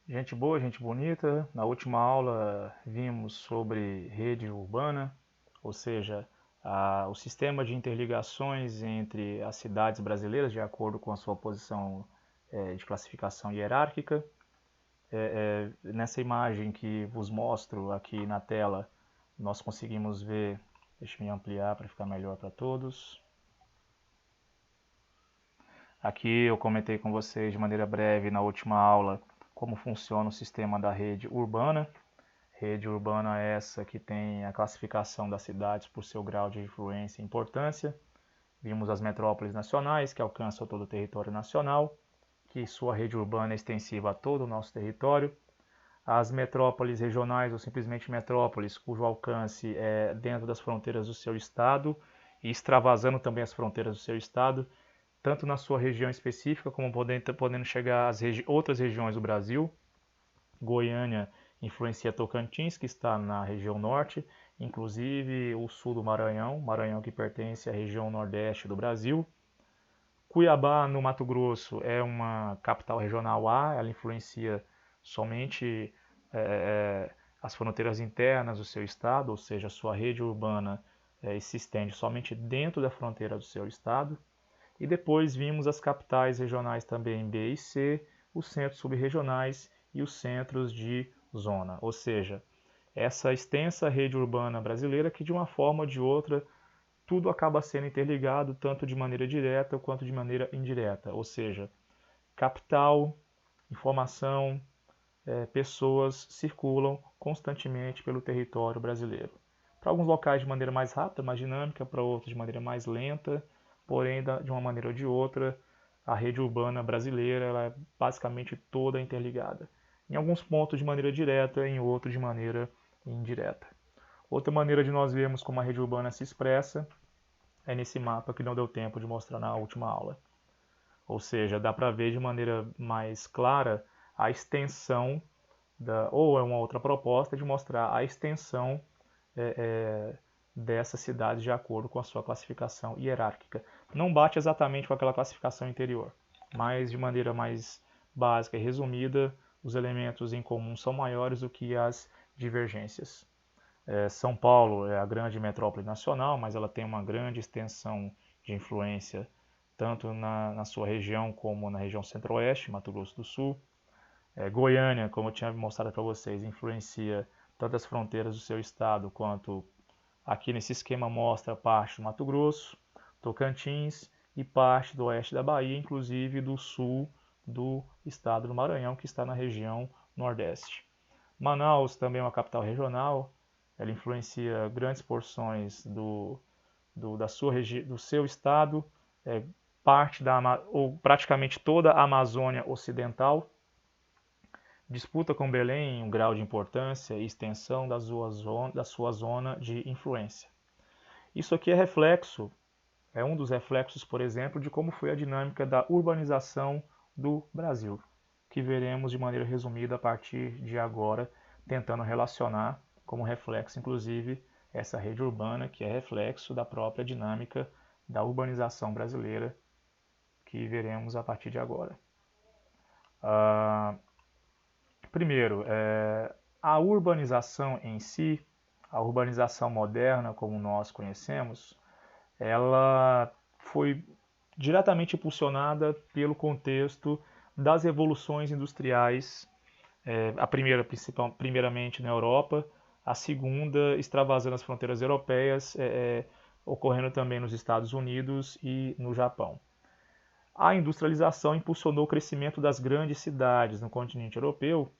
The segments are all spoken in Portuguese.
Gente boa, gente bonita. Na última aula vimos sobre rede urbana, ou seja, o sistema de interligações entre as cidades brasileiras de acordo com a sua posição de classificação hierárquica. Nessa imagem que vos mostro aqui na tela, nós conseguimos ver, deixa eu ampliar para ficar melhor para todos. Aqui eu comentei com vocês de maneira breve na última aula como funciona o sistema da rede urbana. Rede urbana é essa que tem a classificação das cidades por seu grau de influência e importância. Vimos as metrópoles nacionais, que alcançam todo o território nacional, que sua rede urbana é extensiva a todo o nosso território. As metrópoles regionais, ou simplesmente metrópoles, cujo alcance é dentro das fronteiras do seu estado e extravasando também as fronteiras do seu estado, tanto na sua região específica, como podendo chegar às outras regiões do Brasil. Goiânia influencia Tocantins, que está na região norte, inclusive o sul do Maranhão, Maranhão que pertence à região nordeste do Brasil. Cuiabá, no Mato Grosso, é uma capital regional A, ela influencia somente as fronteiras internas do seu estado, ou seja, a sua rede urbana se estende somente dentro da fronteira do seu estado. E depois vimos as capitais regionais também B e C, os centros subregionais e os centros de zona, ou seja, essa extensa rede urbana brasileira que de uma forma ou de outra tudo acaba sendo interligado, tanto de maneira direta quanto de maneira indireta, ou seja, capital, informação, pessoas circulam constantemente pelo território brasileiro. Para alguns locais de maneira mais rápida, mais dinâmica, para outros de maneira mais lenta, porém, de uma maneira ou de outra, a rede urbana brasileira ela é basicamente toda interligada. Em alguns pontos de maneira direta, em outros de maneira indireta. Outra maneira de nós vermos como a rede urbana se expressa é nesse mapa que não deu tempo de mostrar na última aula. Ou seja, dá para ver de maneira mais clara a extensão, ou é uma outra proposta de mostrar a extensão dessas cidades de acordo com a sua classificação hierárquica. Não bate exatamente com aquela classificação anterior, mas de maneira mais básica e resumida, os elementos em comum são maiores do que as divergências. São Paulo é a grande metrópole nacional, mas ela tem uma grande extensão de influência tanto na sua região como na região centro-oeste, Mato Grosso do Sul. Goiânia, como eu tinha mostrado para vocês, influencia tanto as fronteiras do seu estado quanto aqui nesse esquema mostra parte do Mato Grosso, Tocantins e parte do oeste da Bahia, inclusive do sul do estado do Maranhão, que está na região nordeste. Manaus também é uma capital regional, ela influencia grandes porções do seu estado, parte ou praticamente toda a Amazônia Ocidental. Disputa com Belém um grau de importância e extensão da sua zona de influência. Isso aqui é um dos reflexos, por exemplo, de como foi a dinâmica da urbanização do Brasil, que veremos de maneira resumida a partir de agora, tentando relacionar como reflexo, inclusive, essa rede urbana, que é reflexo da própria dinâmica da urbanização brasileira, que veremos a partir de agora. Primeiro, a urbanização em si, a urbanização moderna, como nós conhecemos, ela foi diretamente impulsionada pelo contexto das revoluções industriais, a primeira primeiramente na Europa, a segunda extravasando as fronteiras europeias, ocorrendo também nos Estados Unidos e no Japão. A industrialização impulsionou o crescimento das grandes cidades no continente europeu,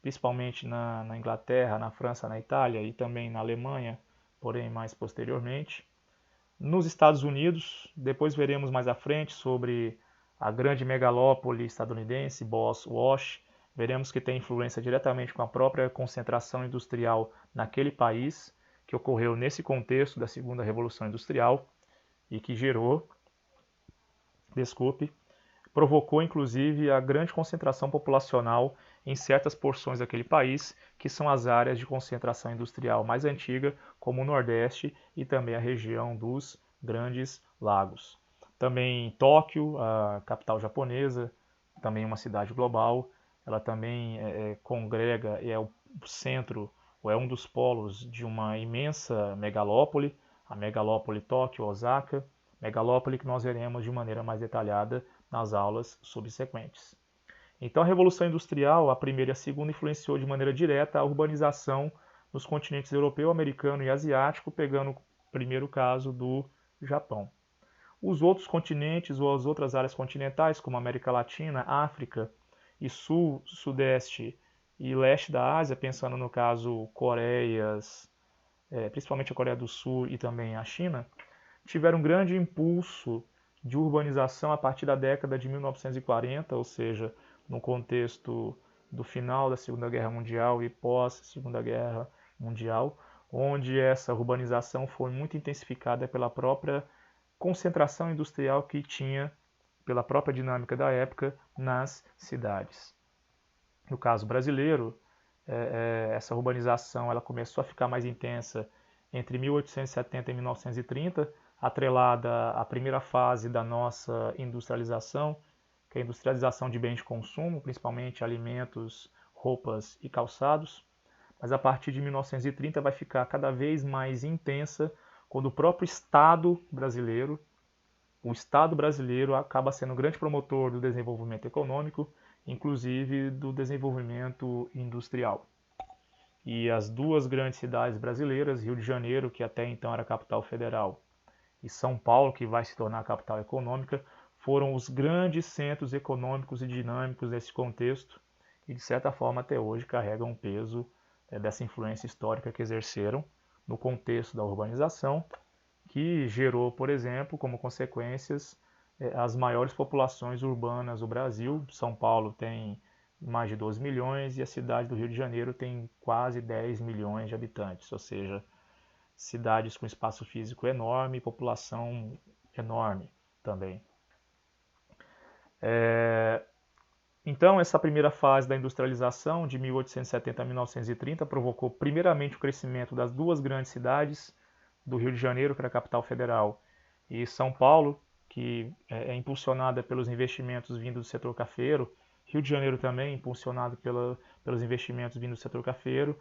principalmente na Inglaterra, na França, na Itália e também na Alemanha, porém mais posteriormente. Nos Estados Unidos, depois veremos mais à frente sobre a grande megalópole estadunidense, Boston, veremos que tem influência diretamente com a própria concentração industrial naquele país, que ocorreu nesse contexto da segunda revolução industrial e que provocou inclusive a grande concentração populacional em certas porções daquele país, que são as áreas de concentração industrial mais antiga, como o Nordeste e também a região dos Grandes Lagos. Também Tóquio, a capital japonesa, também uma cidade global, ela também congrega, é o centro, ou é um dos polos de uma imensa megalópole, a megalópole Tóquio, Osaka, megalópole que nós veremos de maneira mais detalhada nas aulas subsequentes. Então a Revolução Industrial, a primeira e a segunda, influenciou de maneira direta a urbanização nos continentes europeu, americano e asiático, pegando o primeiro caso do Japão. Os outros continentes ou as outras áreas continentais, como América Latina, África e Sul, Sudeste e Leste da Ásia, pensando no caso Coreias, principalmente a Coreia do Sul e também a China, tiveram um grande impulso de urbanização a partir da década de 1940, ou seja, no contexto do final da Segunda Guerra Mundial e pós-Segunda Guerra Mundial, onde essa urbanização foi muito intensificada pela própria concentração industrial que tinha, pela própria dinâmica da época, nas cidades. No caso brasileiro, essa urbanização ela começou a ficar mais intensa entre 1870 e 1930, atrelada à primeira fase da nossa industrialização, que é a industrialização de bens de consumo, principalmente alimentos, roupas e calçados. Mas a partir de 1930 vai ficar cada vez mais intensa quando o próprio Estado brasileiro, acaba sendo um grande promotor do desenvolvimento econômico, inclusive do desenvolvimento industrial. E as duas grandes cidades brasileiras, Rio de Janeiro, que até então era a capital federal, e São Paulo, que vai se tornar a capital econômica, foram os grandes centros econômicos e dinâmicos desse contexto e, de certa forma, até hoje carregam o peso dessa influência histórica que exerceram no contexto da urbanização, que gerou, por exemplo, como consequências, as maiores populações urbanas do Brasil. São Paulo tem mais de 12 milhões e a cidade do Rio de Janeiro tem quase 10 milhões de habitantes, ou seja, cidades com espaço físico enorme e população enorme também. Então, essa primeira fase da industrialização, de 1870 a 1930, provocou primeiramente o crescimento das duas grandes cidades, do Rio de Janeiro, que era a capital federal, e São Paulo, que é impulsionada pelos investimentos vindos do setor cafeiro. Rio de Janeiro também, impulsionado pelos investimentos vindos do setor cafeiro.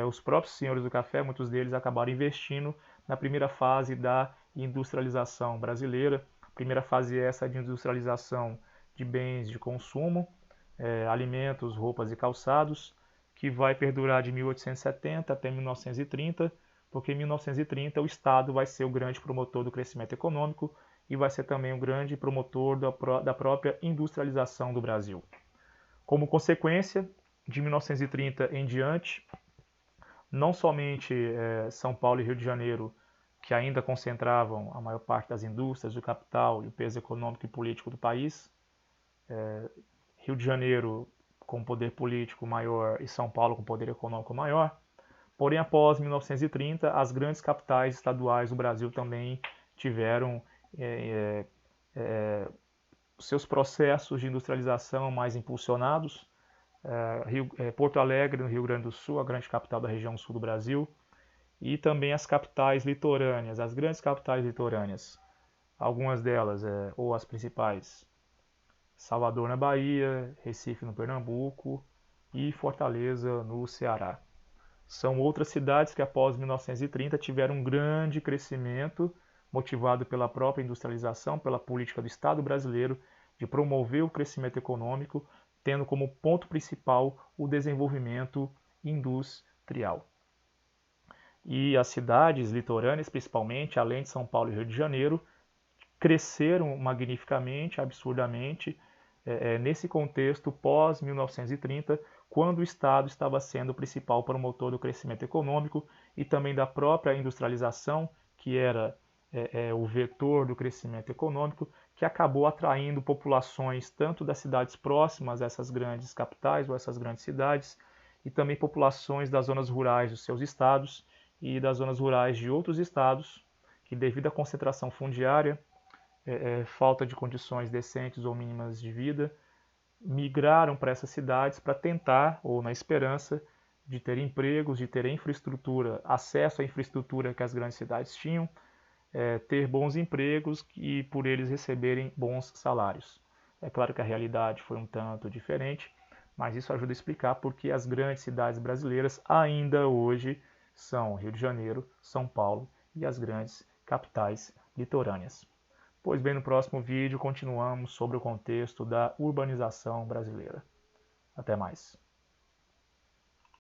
Os próprios senhores do café, muitos deles acabaram investindo na primeira fase da industrialização brasileira. Primeira fase essa de industrialização de bens de consumo, alimentos, roupas e calçados, que vai perdurar de 1870 até 1930, porque em 1930 o Estado vai ser o grande promotor do crescimento econômico e vai ser também o grande promotor da própria industrialização do Brasil. Como consequência, de 1930 em diante, não somente São Paulo e Rio de Janeiro, que ainda concentravam a maior parte das indústrias, do capital e o peso econômico e político do país, Rio de Janeiro com poder político maior e São Paulo com poder econômico maior. Porém, após 1930, as grandes capitais estaduais do Brasil também tiveram seus processos de industrialização mais impulsionados. Porto Alegre, no Rio Grande do Sul, a grande capital da região sul do Brasil, e também as capitais litorâneas, as grandes capitais litorâneas. Algumas delas, ou as principais, Salvador na Bahia, Recife no Pernambuco e Fortaleza no Ceará. São outras cidades que após 1930 tiveram um grande crescimento, motivado pela própria industrialização, pela política do Estado brasileiro de promover o crescimento econômico, tendo como ponto principal o desenvolvimento industrial. E as cidades litorâneas, principalmente, além de São Paulo e Rio de Janeiro, cresceram magnificamente, absurdamente, nesse contexto pós-1930, quando o Estado estava sendo o principal promotor do crescimento econômico e também da própria industrialização, que era o vetor do crescimento econômico, que acabou atraindo populações tanto das cidades próximas a essas grandes capitais ou essas grandes cidades, e também populações das zonas rurais dos seus estados e das zonas rurais de outros estados, que devido à concentração fundiária, falta de condições decentes ou mínimas de vida, migraram para essas cidades para tentar, ou na esperança, de ter empregos, de ter infraestrutura, acesso à infraestrutura que as grandes cidades tinham, ter bons empregos e por eles receberem bons salários. É claro que a realidade foi um tanto diferente, mas isso ajuda a explicar porque as grandes cidades brasileiras ainda hoje são Rio de Janeiro, São Paulo e as grandes capitais litorâneas. Pois bem, no próximo vídeo continuamos sobre o contexto da urbanização brasileira. Até mais.